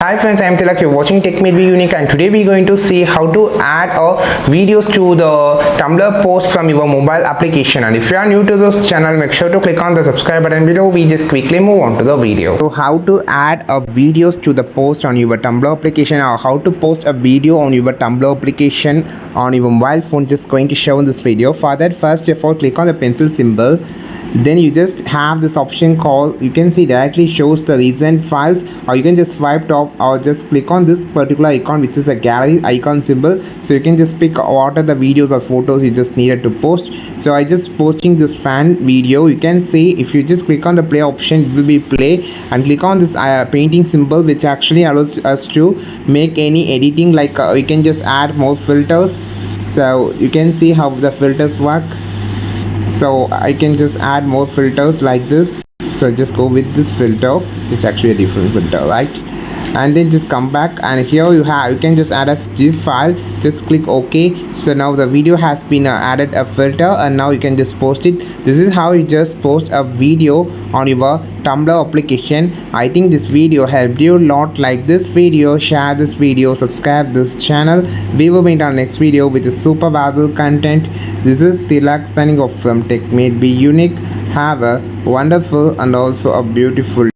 Hi friends, I am Tilak. You're watching Tech Made Be Unique, and today we're going to see how to add videos to the Tumblr post from your mobile application. And if you are new to this channel, make sure to click on the subscribe button below. We just quickly move on to the video. So how to add videos to the post on your Tumblr application, or how to post a video on your Tumblr application on your mobile phone, just going to show in this video. For that, first of all, click on the pencil symbol. Then you just have this option called, you can see directly shows the recent files, or you can just swipe top or just click on this particular icon, which is a gallery icon symbol. So you can just pick what are the videos or photos you just needed to post. So I just posting this fan video. You can see if you just click on the play option, it will be play, and click on this painting symbol, which actually allows us to make any editing, like we can just add more filters. So you can see how the filters work. So I can just add more filters like this. So just go with this filter. It's actually a different filter, right? And then just come back, and here you can just add a zip file. Just click OK. So now the video has been added a filter, and now you can just post it. This is how you just post a video on your Tumblr application. I think this video helped you a lot. Like this video, share this video, subscribe this channel. We will meet on next video with a super valuable content. This is Tilak signing off from Tech Made Be Unique. Have a wonderful and also a beautiful